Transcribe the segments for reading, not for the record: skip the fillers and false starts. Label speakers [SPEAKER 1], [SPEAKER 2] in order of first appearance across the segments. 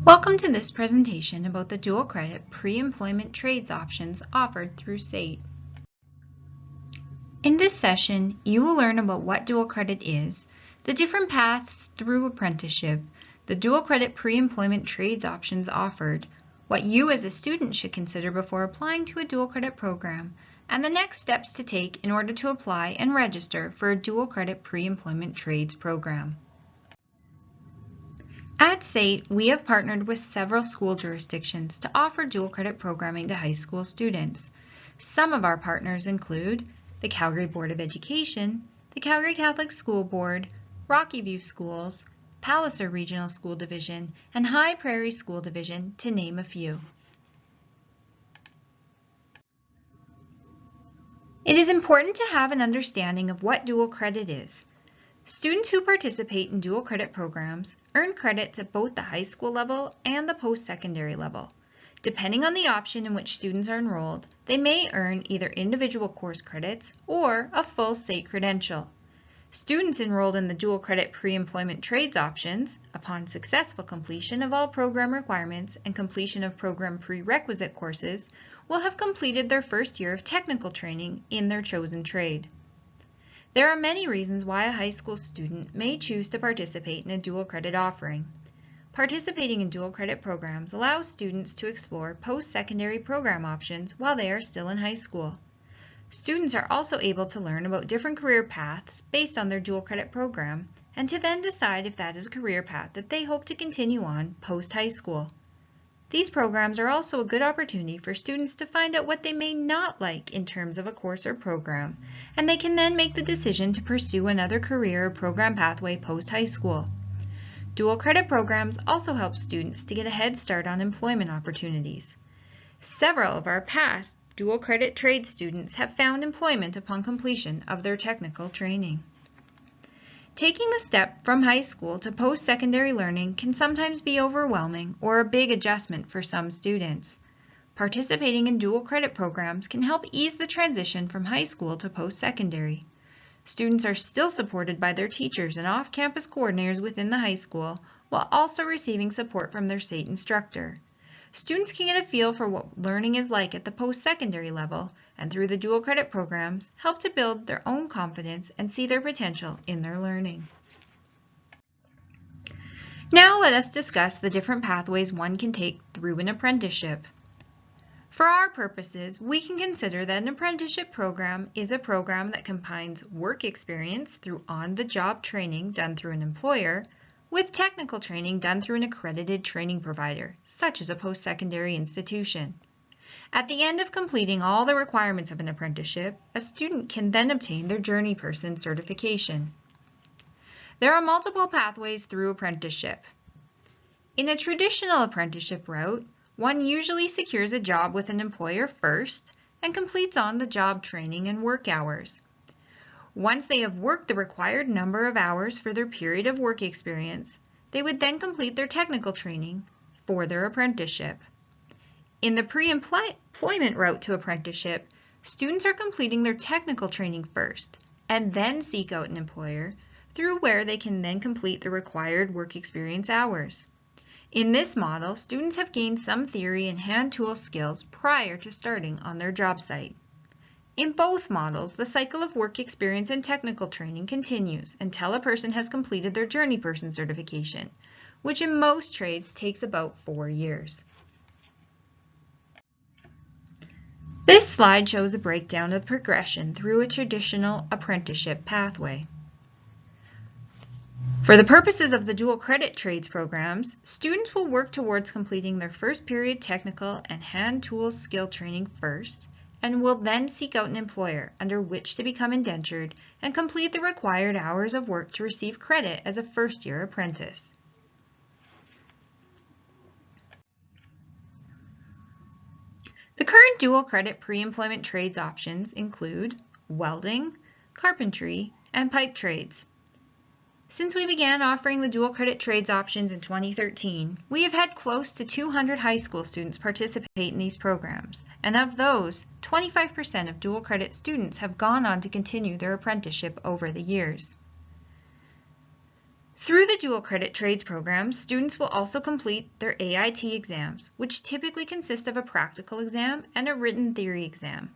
[SPEAKER 1] Welcome to this presentation about the dual credit pre-employment trades options offered through SAIT. In this session, you will learn about what dual credit is, the different paths through apprenticeship, the dual credit pre-employment trades options offered, what you as a student should consider before applying to a dual credit program, and the next steps to take in order to apply and register for a dual credit pre-employment trades program. At SAIT, we have partnered with several school jurisdictions to offer dual credit programming to high school students. Some of our partners include the Calgary Board of Education, the Calgary Catholic School Board, Rocky View Schools, Palliser Regional School Division, and High Prairie School Division, to name a few. It is important to have an understanding of what dual credit is. Students who participate in dual credit programs earn credits at both the high school level and the post-secondary level. Depending on the option in which students are enrolled, they may earn either individual course credits or a full SAIT credential. Students enrolled in the dual credit pre-employment trades options, upon successful completion of all program requirements and completion of program prerequisite courses, will have completed their first year of technical training in their chosen trade. There are many reasons why a high school student may choose to participate in a dual credit offering. Participating in dual credit programs allows students to explore post-secondary program options while they are still in high school. Students are also able to learn about different career paths based on their dual credit program and to then decide if that is a career path that they hope to continue on post-high school. These programs are also a good opportunity for students to find out what they may not like in terms of a course or program, and they can then make the decision to pursue another career or program pathway post-high school. Dual credit programs also help students to get a head start on employment opportunities. Several of our past dual credit trade students have found employment upon completion of their technical training. Taking the step from high school to post-secondary learning can sometimes be overwhelming or a big adjustment for some students. Participating in dual credit programs can help ease the transition from high school to post-secondary. Students are still supported by their teachers and off-campus coordinators within the high school, while also receiving support from their SAIT instructor. Students can get a feel for what learning is like at the post-secondary level, and through the dual credit programs, help to build their own confidence and see their potential in their learning. Now let us discuss the different pathways one can take through an apprenticeship. For our purposes, we can consider that an apprenticeship program is a program that combines work experience through on-the-job training done through an employer with technical training done through an accredited training provider, such as a post-secondary institution. At the end of completing all the requirements of an apprenticeship, a student can then obtain their Journey Person certification. There are multiple pathways through apprenticeship. In a traditional apprenticeship route, one usually secures a job with an employer first and completes on-the-job training and work hours. Once they have worked the required number of hours for their period of work experience, they would then complete their technical training for their apprenticeship. In the pre-employment route to apprenticeship, students are completing their technical training first and then seek out an employer through where they can then complete the required work experience hours. In this model, students have gained some theory and hand tool skills prior to starting on their job site. In both models, the cycle of work experience and technical training continues until a person has completed their Journey Person certification, which in most trades takes about 4 years. This slide shows a breakdown of the progression through a traditional apprenticeship pathway. For the purposes of the dual credit trades programs, students will work towards completing their first period technical and hand tool skill training first, and will then seek out an employer under which to become indentured and complete the required hours of work to receive credit as a first-year apprentice. The current dual credit pre-employment trades options include welding, carpentry, and pipe trades. Since we began offering the dual credit trades options in 2013, we have had close to 200 high school students participate in these programs, and of those, 25% of dual credit students have gone on to continue their apprenticeship over the years. Through the dual credit trades program, students will also complete their AIT exams, which typically consist of a practical exam and a written theory exam.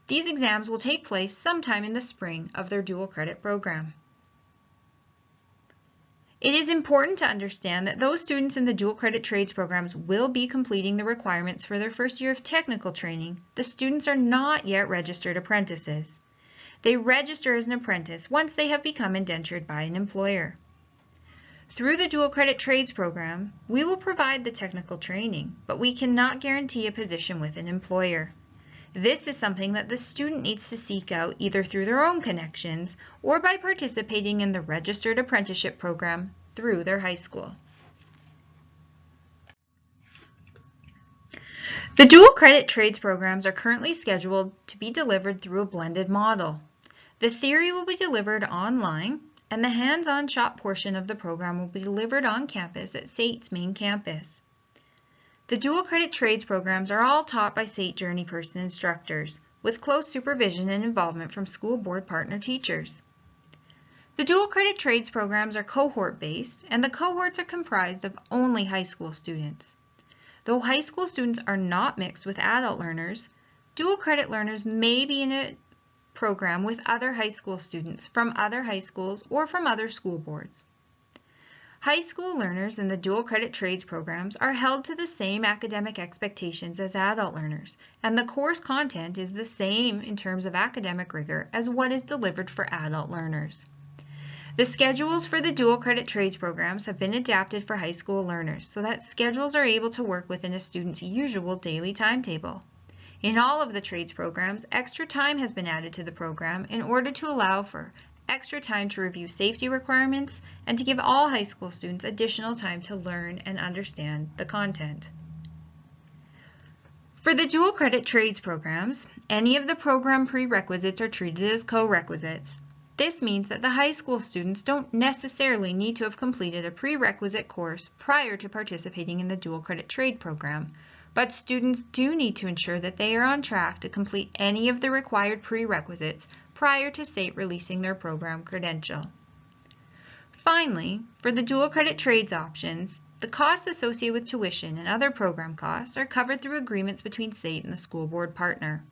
[SPEAKER 1] These exams will take place sometime in the spring of their dual credit program. It is important to understand that those students in the dual credit trades programs will be completing the requirements for their first year of technical training. The students are not yet registered apprentices. They register as an apprentice once they have become indentured by an employer. Through the dual credit trades program, we will provide the technical training, but we cannot guarantee a position with an employer. This is something that the student needs to seek out either through their own connections or by participating in the registered apprenticeship program through their high school. The dual credit trades programs are currently scheduled to be delivered through a blended model. The theory will be delivered online, and the hands-on shop portion of the program will be delivered on campus at SAIT's main campus. The dual credit trades programs are all taught by SAIT Journey Person instructors, with close supervision and involvement from school board partner teachers. The dual credit trades programs are cohort-based, and the cohorts are comprised of only high school students. Though high school students are not mixed with adult learners, dual credit learners may be in a program with other high school students from other high schools or from other school boards. High school learners in the dual credit trades programs are held to the same academic expectations as adult learners, and the course content is the same in terms of academic rigor as what is delivered for adult learners. The schedules for the dual credit trades programs have been adapted for high school learners so that schedules are able to work within a student's usual daily timetable. In all of the trades programs, extra time has been added to the program in order to allow for extra time to review safety requirements and to give all high school students additional time to learn and understand the content. For the dual credit trades programs, any of the program prerequisites are treated as co-requisites. This means that the high school students don't necessarily need to have completed a prerequisite course prior to participating in the dual credit trade program, but students do need to ensure that they are on track to complete any of the required prerequisites prior to SAIT releasing their program credential. Finally, for the dual credit trades options, the costs associated with tuition and other program costs are covered through agreements between SAIT and the school board partner.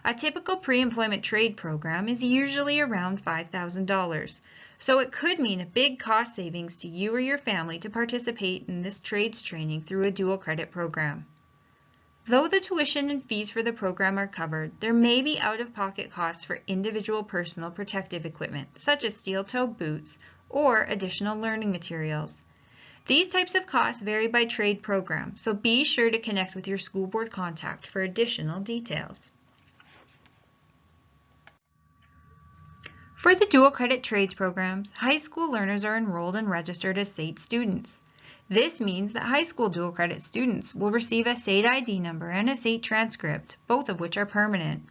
[SPEAKER 1] A typical pre-employment trade program is usually around $5,000, so it could mean a big cost savings to you or your family to participate in this trades training through a dual credit program. Though the tuition and fees for the program are covered, there may be out-of-pocket costs for individual personal protective equipment, such as steel-toed boots or additional learning materials. These types of costs vary by trade program, so be sure to connect with your school board contact for additional details. For the dual credit trades programs, high school learners are enrolled and registered as SAIT students. This means that high school dual credit students will receive a SAIT ID number and a SAIT transcript, both of which are permanent.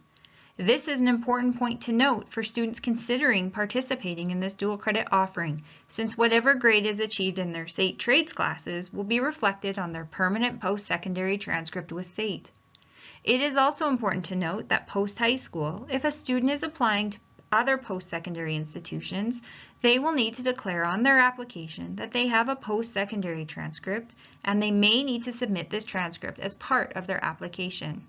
[SPEAKER 1] This is an important point to note for students considering participating in this dual credit offering, since whatever grade is achieved in their SAIT trades classes will be reflected on their permanent post-secondary transcript with SAIT. It is also important to note that post-high school, if a student is applying to other post-secondary institutions, they will need to declare on their application that they have a post-secondary transcript, and they may need to submit this transcript as part of their application.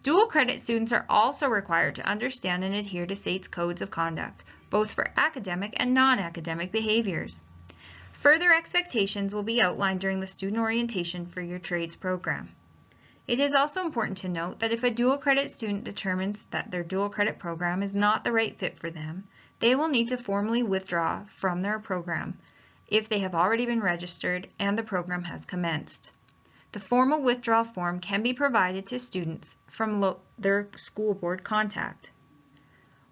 [SPEAKER 1] Dual credit students are also required to understand and adhere to SAIT's codes of conduct, both for academic and non-academic behaviors. Further expectations will be outlined during the student orientation for your trades program. It is also important to note that if a dual credit student determines that their dual credit program is not the right fit for them, they will need to formally withdraw from their program if they have already been registered and the program has commenced. The formal withdrawal form can be provided to students from their school board contact.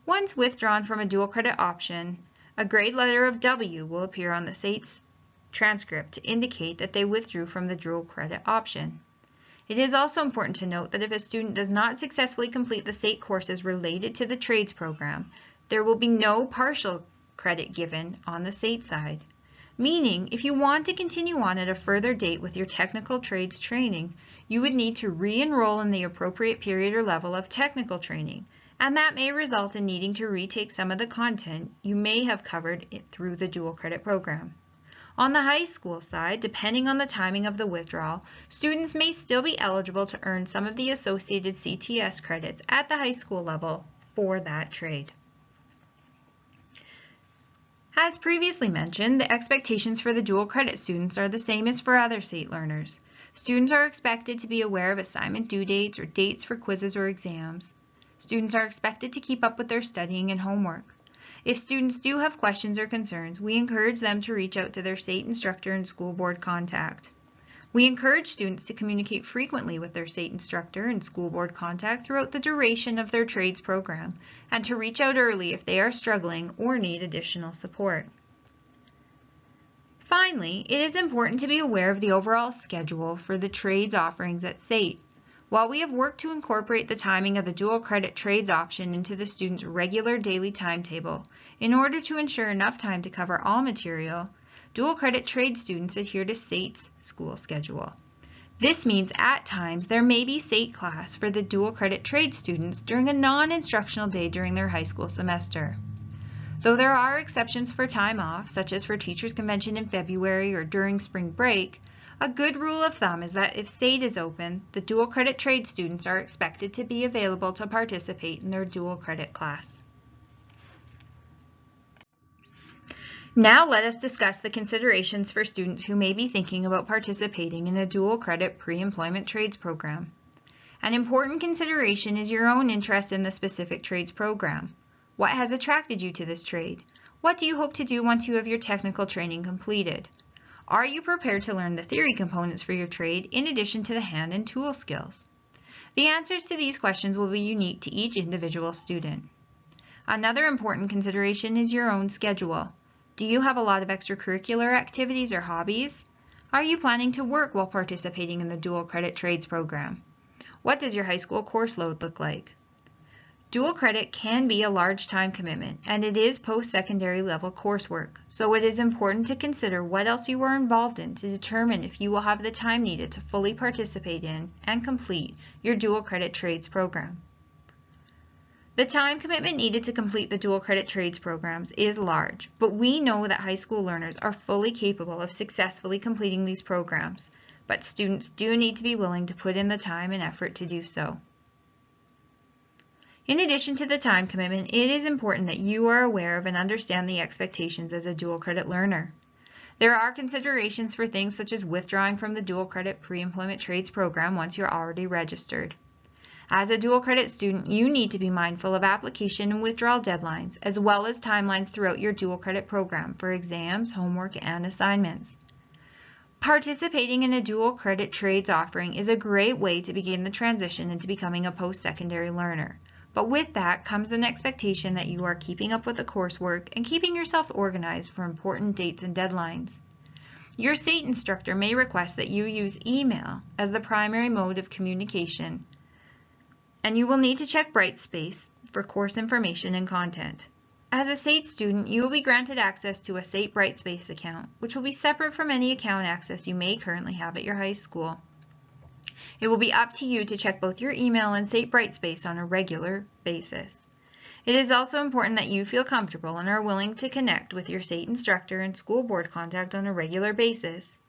[SPEAKER 1] Once withdrawn from a dual credit option, a grade letter of W will appear on the SAIT's transcript to indicate that they withdrew from the dual credit option. It is also important to note that if a student does not successfully complete the SAIT courses related to the trades program, there will be no partial credit given on the SAIT side. Meaning, if you want to continue on at a further date with your technical trades training, you would need to re-enroll in the appropriate period or level of technical training, and that may result in needing to retake some of the content you may have covered through the dual credit program. On the high school side, depending on the timing of the withdrawal, students may still be eligible to earn some of the associated CTS credits at the high school level for that trade. As previously mentioned, the expectations for the dual credit students are the same as for other SAIT learners. Students are expected to be aware of assignment due dates or dates for quizzes or exams. Students are expected to keep up with their studying and homework. If students do have questions or concerns, we encourage them to reach out to their SAIT instructor and school board contact. We encourage students to communicate frequently with their SAIT instructor and school board contact throughout the duration of their trades program, and to reach out early if they are struggling or need additional support. Finally, it is important to be aware of the overall schedule for the trades offerings at SAIT. While we have worked to incorporate the timing of the dual credit trades option into the student's regular daily timetable, in order to ensure enough time to cover all material, dual credit trade students adhere to SAIT's school schedule. This means at times there may be SAIT class for the dual credit trade students during a non-instructional day during their high school semester. Though there are exceptions for time off, such as for Teachers' Convention in February or during spring break, a good rule of thumb is that if SAIT is open, the dual credit trade students are expected to be available to participate in their dual credit class. Now let us discuss the considerations for students who may be thinking about participating in a dual credit pre-employment trades program. An important consideration is your own interest in the specific trades program. What has attracted you to this trade? What do you hope to do once you have your technical training completed? Are you prepared to learn the theory components for your trade in addition to the hand and tool skills? The answers to these questions will be unique to each individual student. Another important consideration is your own schedule. Do you have a lot of extracurricular activities or hobbies? Are you planning to work while participating in the dual credit trades program? What does your high school course load look like? Dual credit can be a large time commitment, and it is post-secondary level coursework, so it is important to consider what else you are involved in to determine if you will have the time needed to fully participate in and complete your dual credit trades program. The time commitment needed to complete the dual credit trades programs is large, but we know that high school learners are fully capable of successfully completing these programs, but students do need to be willing to put in the time and effort to do so. In addition to the time commitment, it is important that you are aware of and understand the expectations as a dual credit learner. There are considerations for things such as withdrawing from the dual credit pre-employment trades program once you're already registered. As a dual credit student, you need to be mindful of application and withdrawal deadlines, as well as timelines throughout your dual credit program for exams, homework, and assignments. Participating in a dual credit trades offering is a great way to begin the transition into becoming a post-secondary learner. But with that comes an expectation that you are keeping up with the coursework and keeping yourself organized for important dates and deadlines. Your SAIT instructor may request that you use email as the primary mode of communication, and you will need to check Brightspace for course information and content. As a SAIT student, you will be granted access to a SAIT Brightspace account, which will be separate from any account access you may currently have at your high school. It will be up to you to check both your email and SAIT Brightspace on a regular basis. It is also important that you feel comfortable and are willing to connect with your SAIT instructor and school board contact on a regular basis.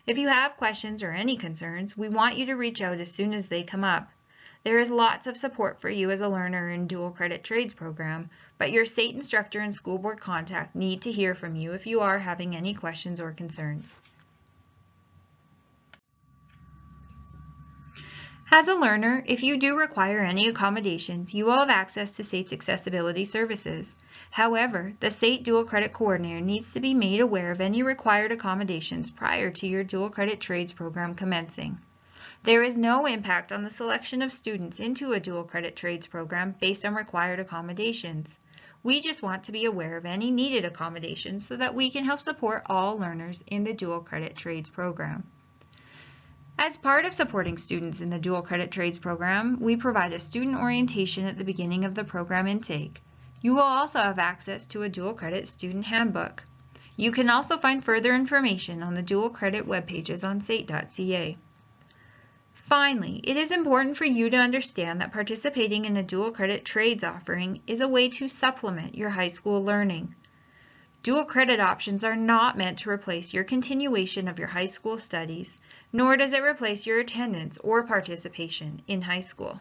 [SPEAKER 1] If you have questions or any concerns, we want you to reach out as soon as they come up. There is lots of support for you as a learner in dual credit trades program, but your SAIT instructor and school board contact need to hear from you if you are having any questions or concerns. As a learner, if you do require any accommodations, you will have access to SAIT's accessibility services. However, the SAIT Dual Credit Coordinator needs to be made aware of any required accommodations prior to your dual credit trades program commencing. There is no impact on the selection of students into a dual credit trades program based on required accommodations. We just want to be aware of any needed accommodations so that we can help support all learners in the dual credit trades program. As part of supporting students in the dual credit trades program, we provide a student orientation at the beginning of the program intake. You will also have access to a dual credit student handbook. You can also find further information on the dual credit web pages on SAIT.ca. Finally, it is important for you to understand that participating in a dual credit trades offering is a way to supplement your high school learning. Dual credit options are not meant to replace your continuation of your high school studies, nor does it replace your attendance or participation in high school.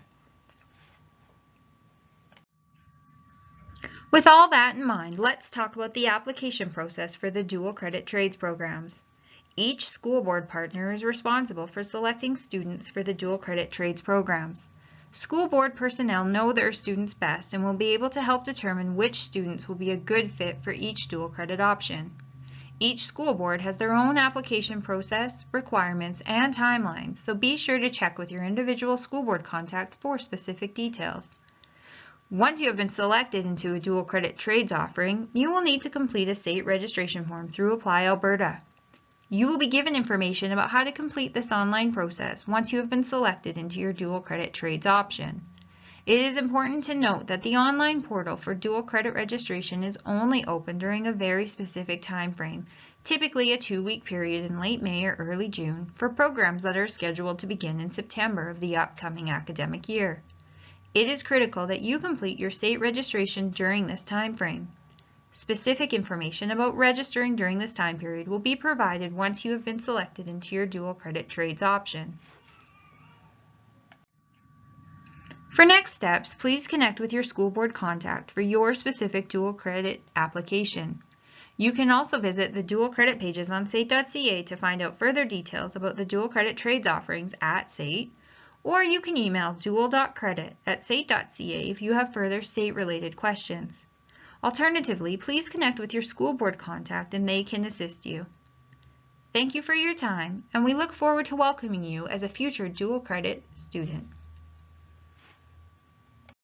[SPEAKER 1] With all that in mind, let's talk about the application process for the dual credit trades programs. Each school board partner is responsible for selecting students for the dual credit trades programs. School board personnel know their students best and will be able to help determine which students will be a good fit for each dual credit option. Each school board has their own application process, requirements, and timelines, so be sure to check with your individual school board contact for specific details. Once you have been selected into a dual credit trades offering, you will need to complete a SAIT registration form through Apply Alberta. You will be given information about how to complete this online process once you have been selected into your dual credit trades option. It is important to note that the online portal for dual credit registration is only open during a very specific time frame, typically a 2-week period in late May or early June, for programs that are scheduled to begin in September of the upcoming academic year. It is critical that you complete your SAIT registration during this time frame. Specific information about registering during this time period will be provided once you have been selected into your dual credit trades option. For next steps, please connect with your school board contact for your specific dual credit application. You can also visit the dual credit pages on SAIT.ca to find out further details about the dual credit trades offerings at SAIT, or you can email dual.credit@sait.ca if you have further SAIT-related questions. Alternatively, please connect with your school board contact and they can assist you. Thank you for your time, and we look forward to welcoming you as a future dual credit student.